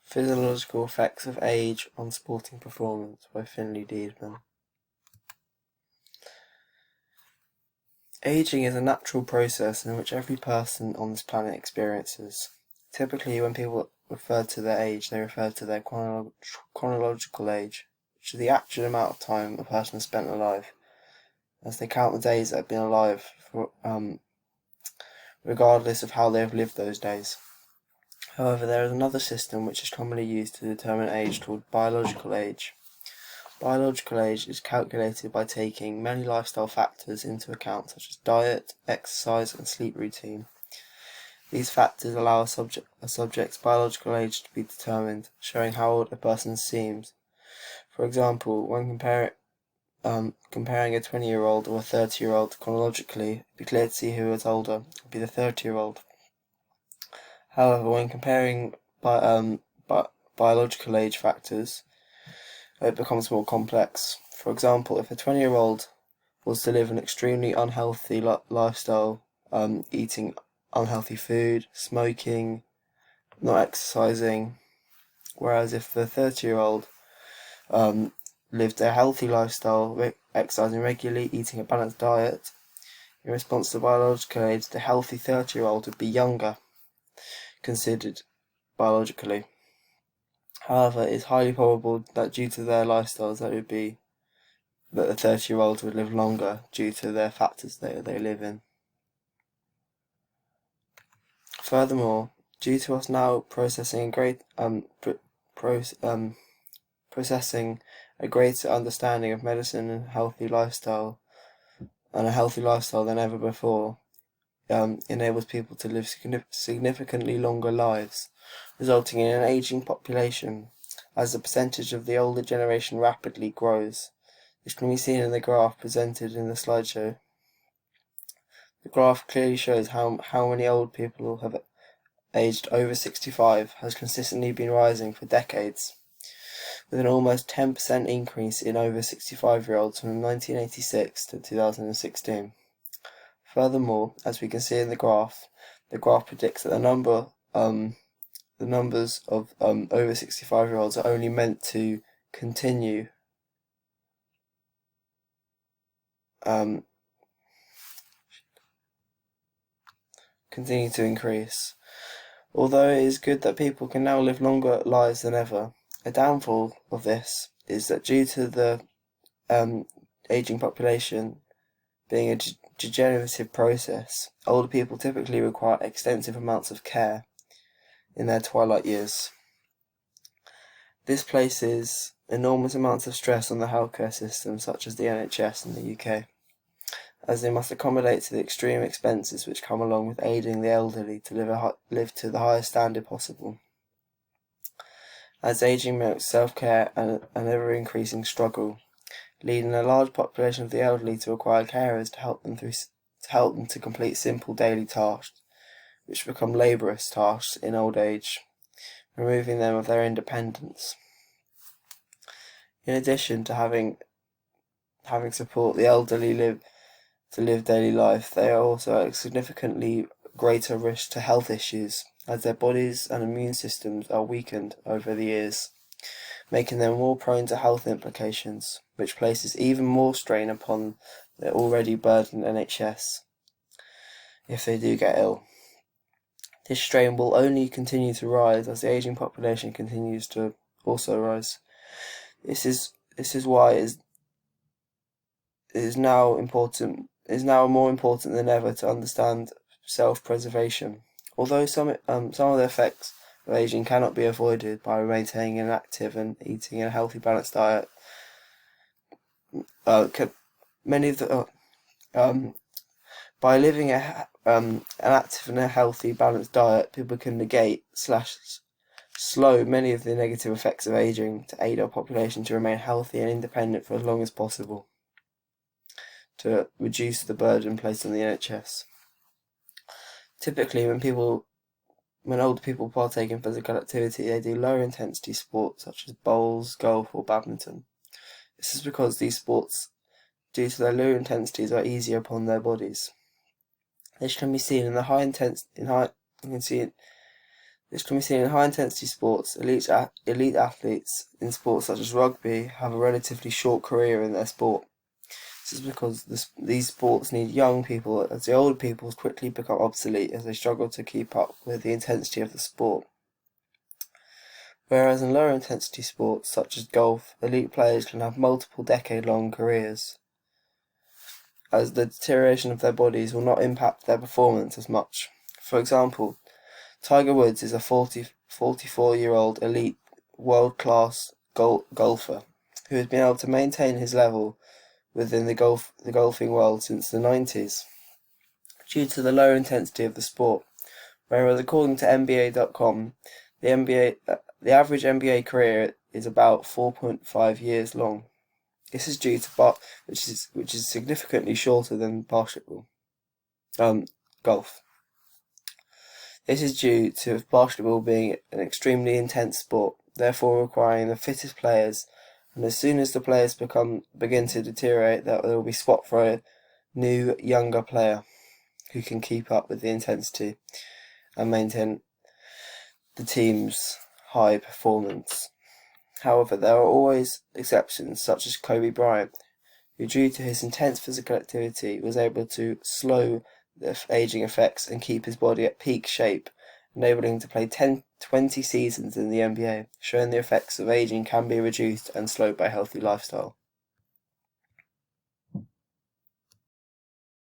Physiological Effects of Age on Sporting Performance by Finley Deedman. Aging is a natural process in which every person on this planet experiences. Typically, when people refer to their age, they refer to their chronological age, which is the actual amount of time a person has spent alive, as they count the days that have been alive, regardless of how they have lived those days. However, there is another system which is commonly used to determine age called biological age. Biological age is calculated by taking many lifestyle factors into account, such as diet, exercise, and sleep routine. These factors allow a subject's biological age to be determined, showing how old a person seems. For example, when comparing a 20-year-old or a 30-year-old chronologically, it would be clear to see who is older. It would be the 30-year-old. However, when comparing biological age factors, it becomes more complex. For example, if a 20-year-old was to live an extremely unhealthy lifestyle, eating unhealthy food, smoking, not exercising, whereas if the 30-year-old lived a healthy lifestyle, exercising regularly, eating a balanced diet, in response to biological age, the healthy 30-year-old would be younger, considered biologically. However, it is highly probable that due to their lifestyles, that the 30-year-olds would live longer due to their factors they live in. Furthermore, due to us now processing a greater understanding of medicine and a healthy lifestyle than ever before, enables people to live significantly longer lives, resulting in an aging population as the percentage of the older generation rapidly grows. This can be seen in the graph presented in the slideshow. The graph clearly shows how many old people have aged over 65 has consistently been rising for decades, with an almost 10% increase in over 65-year-olds from 1986 to 2016. Furthermore, as we can see in the graph predicts that the numbers of over 65-year-olds are only meant to continue to increase. Although it is good that people can now live longer lives than ever, a downfall of this is that due to the aging population being a degenerative process, older people typically require extensive amounts of care in their twilight years. This places enormous amounts of stress on the healthcare system, such as the NHS in the UK, as they must accommodate to the extreme expenses which come along with aiding the elderly to live to the highest standard possible. As aging makes self-care an ever-increasing struggle, leading a large population of the elderly to require carers to help them to complete simple daily tasks, which become laborious tasks in old age, removing them of their independence. In addition to having support the elderly live daily life, they are also at a significantly greater risk to health issues, as their bodies and immune systems are weakened over the years, making them more prone to health implications, which places even more strain upon the already burdened NHS if they do get ill. This strain will only continue to rise as the aging population continues to also rise. This is why it is now more important than ever to understand self-preservation. Although some of the effects of aging cannot be avoided by maintaining an active and eating a healthy, balanced diet, by living an active and a healthy, balanced diet, people can negate / slow many of the negative effects of aging to aid our population to remain healthy and independent for as long as possible, to reduce the burden placed on the NHS. Typically, when older people partake in physical activity, they do lower intensity sports such as bowls, golf, or badminton. This is because these sports, due to their lower intensities, are easier upon their bodies. This can be seen in the This can be seen in high-intensity sports. Elite athletes in sports such as rugby have a relatively short career in their sport. This is because these sports need young people, as the older people quickly become obsolete as they struggle to keep up with the intensity of the sport. Whereas in lower intensity sports such as golf, elite players can have multiple decade-long careers, as the deterioration of their bodies will not impact their performance as much. For example, Tiger Woods is a 44-year-old elite world-class golfer who has been able to maintain his level within the golfing world since the 90s due to the low intensity of the sport. Whereas according to NBA.com, the average NBA career is about 4.5 years long. This is due to which is significantly shorter than basketball, golf. This is due to basketball being an extremely intense sport, therefore requiring the fittest players, and as soon as the players begin to deteriorate, there will be spot for a new, younger player who can keep up with the intensity and maintain the team's high performance. However, there are always exceptions, such as Kobe Bryant, who due to his intense physical activity was able to slow the aging effects and keep his body at peak shape, enabling him to play 20 seasons in the NBA, showing the effects of aging can be reduced and slowed by healthy lifestyle.